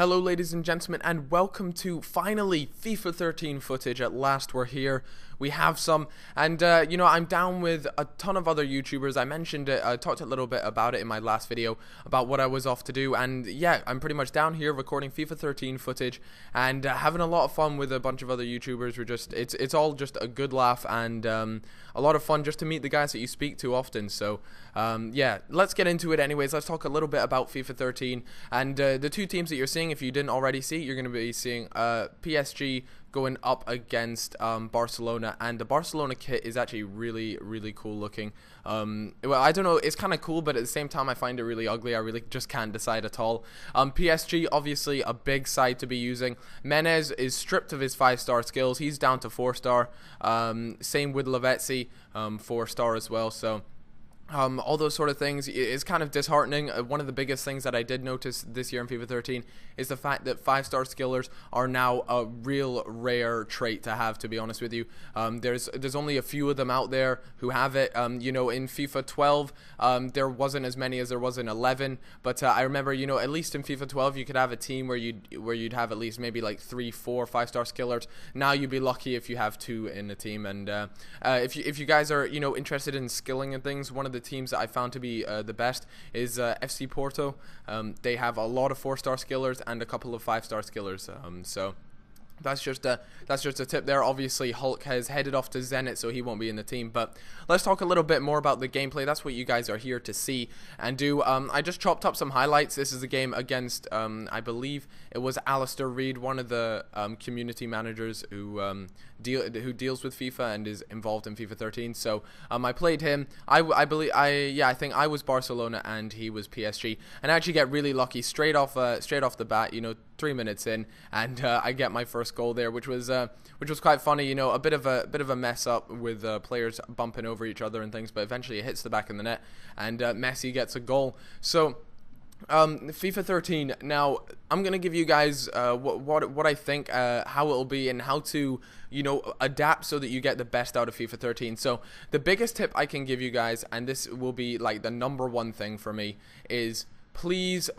Hello ladies and gentlemen, and welcome to finally FIFA 13 footage. At last we're here. We have some, and you know, I'm down with a ton of other YouTubers. I mentioned it, I talked a little bit about it in my last video about what I was off to do, and yeah, I'm pretty much down here recording FIFA 13 footage and having a lot of fun with a bunch of other YouTubers. We're just, it's all just a good laugh and a lot of fun just to meet the guys that you speak to often. So yeah, let's get into it anyways. Let's talk a little bit about FIFA 13 and the two teams that you're seeing. If you didn't already see, you're going to be seeing PSG going up against Barcelona, and the Barcelona kit is actually really cool looking. Well, I don't know, it's kind of cool, but at the same time I find it really ugly. I really just can't decide at all. PSG, obviously a big side to be using. Menez is stripped of his 5-star skills. He's down to 4-star. Same with Lavezzi, 4-star as well. So all those sort of things is kind of disheartening. One of the biggest things that I did notice this year in FIFA 13 is the fact that 5-star skillers are now a real rare trait to have, to be honest with you. There's only a few of them out there who have it. You know, in FIFA 12 there wasn't as many as there was in 11, but I remember, you know, at least in FIFA 12 you could have a team where you'd have at least maybe like 3, 4 5-star skillers. Now you'd be lucky if you have 2 in a team. And if you guys are, you know, interested in skilling and things, one of the teams that I found to be the best is FC Porto. They have a lot of 4-star skillers and a couple of 5-star skillers. So that's just a tip there. Obviously Hulk has headed off to Zenit, so he won't be in the team, but let's talk a little bit more about the gameplay. That's what you guys are here to see and do. I just chopped up some highlights. This is a game against I believe it was Alistair Reed, one of the community managers who deals with FIFA and is involved in FIFA 13. So I played him. I think I was Barcelona and he was PSG, and I actually get really lucky straight off the bat. You know, 3 minutes in, and I get my first goal there, which was quite funny. You know, a bit of a mess up with players bumping over each other and things, but eventually it hits the back of the net, and Messi gets a goal. So FIFA 13. Now I'm gonna give you guys what I think, how it'll be, and how to, you know, adapt so that you get the best out of FIFA 13. So the biggest tip I can give you guys, and this will be like the #1 thing for me, is please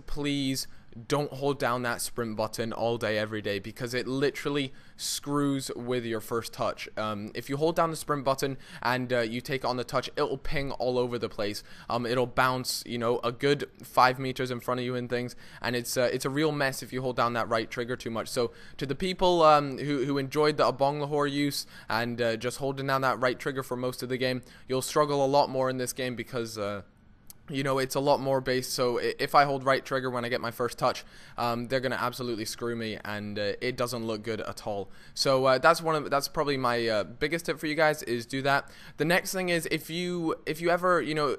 don't hold down that sprint button all day every day, because it literally screws with your first touch. If you hold down the sprint button and you take it on the touch, it'll ping all over the place. It'll bounce, you know, a good 5 meters in front of you and things, and it's a real mess if you hold down that right trigger too much. So to the people who enjoyed the Abong Lahore use and just holding down that right trigger for most of the game, you'll struggle a lot more in this game, because you know, it's a lot more based. So if I hold right trigger when I get my first touch, they're gonna absolutely screw me, and it doesn't look good at all. So that's probably my biggest tip for you guys, is do that. The next thing is, if you ever, you know,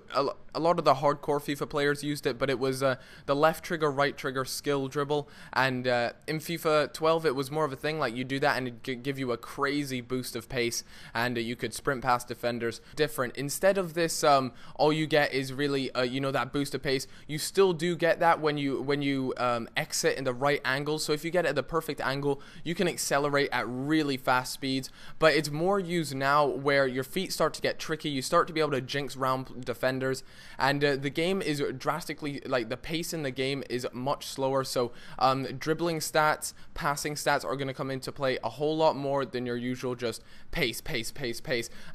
a lot of the hardcore FIFA players used it, but it was the left trigger right trigger skill dribble, and in FIFA 12 it was more of a thing. Like, you do that and it'd give you a crazy boost of pace, and you could sprint past defenders. Different. Instead of this, all you get is really you know, that boost of pace. You still do get that when you exit in the right angle. So if you get it at the perfect angle, you can accelerate at really fast speeds. But it's more used now where your feet start to get tricky. You start to be able to jinx round defenders, and the game is drastically, like, the pace in the game is much slower. So dribbling stats, passing stats are going to come into play a whole lot more than your usual just pace.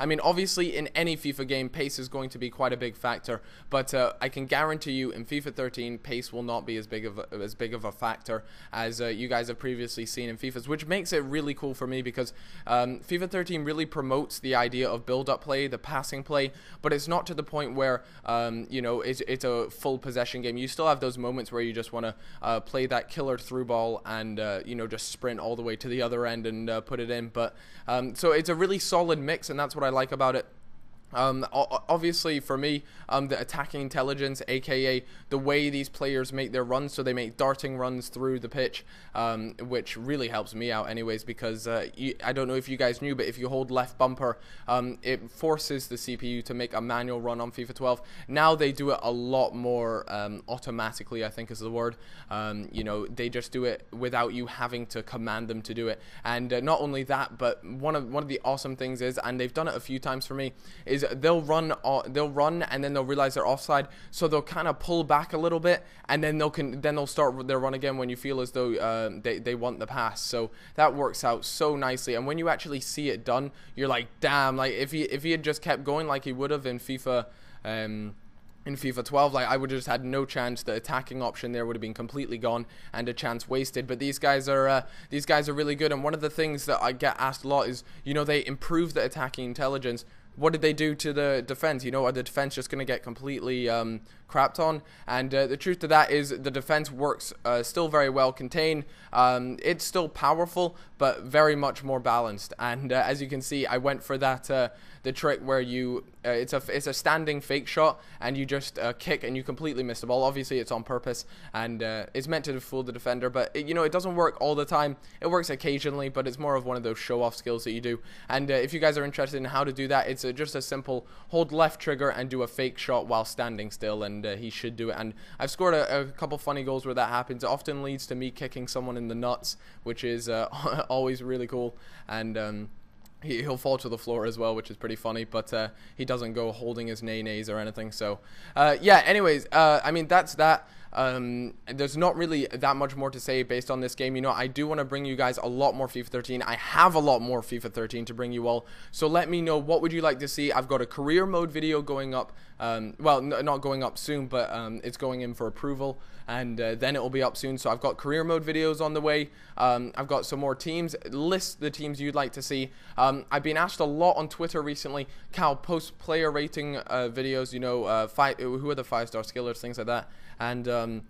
I mean, obviously in any FIFA game, pace is going to be quite a big factor, but I can guarantee you in FIFA 13 pace will not be as big of a factor as you guys have previously seen in FIFAs, which makes it really cool for me, because FIFA 13 really promotes the idea of build-up play, the passing play, but it's not to the point where you know, it's a full possession game. You still have those moments where you just want to play that killer through ball and you know, just sprint all the way to the other end and put it in. But so it's a really solid mix, and that's what I like about it. Obviously for me, the attacking intelligence, aka the way these players make their runs, so they make darting runs through the pitch, which really helps me out anyways, because I don't know if you guys knew, but if you hold left bumper, it forces the CPU to make a manual run on FIFA 12. Now they do it a lot more automatically, I think is the word. You know, they just do it without you having to command them to do it. And not only that, but one of the awesome things is, and they've done it a few times for me, is is they'll run and then they'll realize they're offside, so they'll kind of pull back a little bit, and then they'll start their run again when you feel as though they want the pass. So that works out so nicely, and when you actually see it done, you're like, damn, like if he had just kept going like he would have in FIFA 12, like I would have just had no chance. The attacking option there would have been completely gone and a chance wasted. But these guys are really good, and one of the things that I get asked a lot is, you know, they improve the attacking intelligence. What did they do to the defense? You know, are the defense just going to get completely crapped on? And the truth to that is the defense works still very well contained. It's still powerful, but very much more balanced. And as you can see, I went for that the trick where you it's a standing fake shot, and you just kick and you completely miss the ball. Obviously, it's on purpose, and it's meant to fool the defender. But you know, it doesn't work all the time. It works occasionally, but it's more of one of those show-off skills that you do. And if you guys are interested in how to do that, it's just a simple hold left trigger and do a fake shot while standing still, and he should do it. And I've scored a couple funny goals where that happens. It often leads to me kicking someone in the nuts, which is always really cool. And he'll fall to the floor as well, which is pretty funny, but he doesn't go holding his nays or anything. So yeah, anyways, I mean, that's that. There's not really that much more to say based on this game. You know, I do want to bring you guys a lot more FIFA 13. I have a lot more FIFA 13 to bring you all, so let me know, what would you like to see? I've got a career mode video going up, well, not going up soon, but it's going in for approval, and then it will be up soon. So I've got career mode videos on the way. I've got some more teams. List the teams you'd like to see. I've been asked a lot on Twitter recently, Cal, post player rating videos, you know, who are the 5-star skillers, things like that. And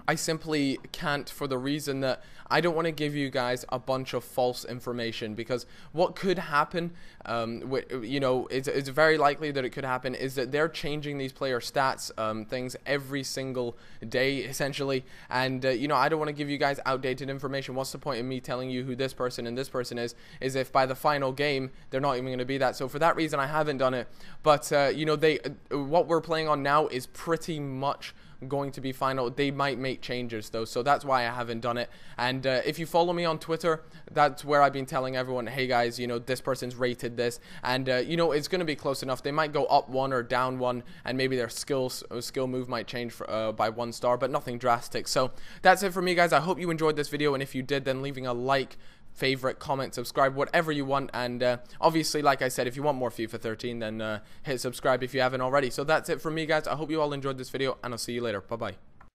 I simply can't, for the reason that I don't want to give you guys a bunch of false information, because what could happen, you know, it's very likely that it could happen, is that they're changing these player stats things every single day, essentially. And you know, I don't want to give you guys outdated information. What's the point of me telling you who this person and this person is if by the final game they're not even going to be that? So for that reason, I haven't done it. But you know, what we're playing on now is pretty much going to be final. They might make changes though, so that's why I haven't done it. And if you follow me on Twitter, that's where I've been telling everyone, hey guys, you know, this person's rated this, and you know, it's going to be close enough. They might go up 1 or down 1, and maybe their skill move might change by 1 star, but nothing drastic. So that's it for me, guys. I hope you enjoyed this video, and if you did, then leaving a like, favorite, comment, subscribe, whatever you want. And obviously, like I said, if you want more FIFA 13, then hit subscribe if you haven't already. So that's it from me, guys. I hope you all enjoyed this video, and I'll see you later. Bye bye.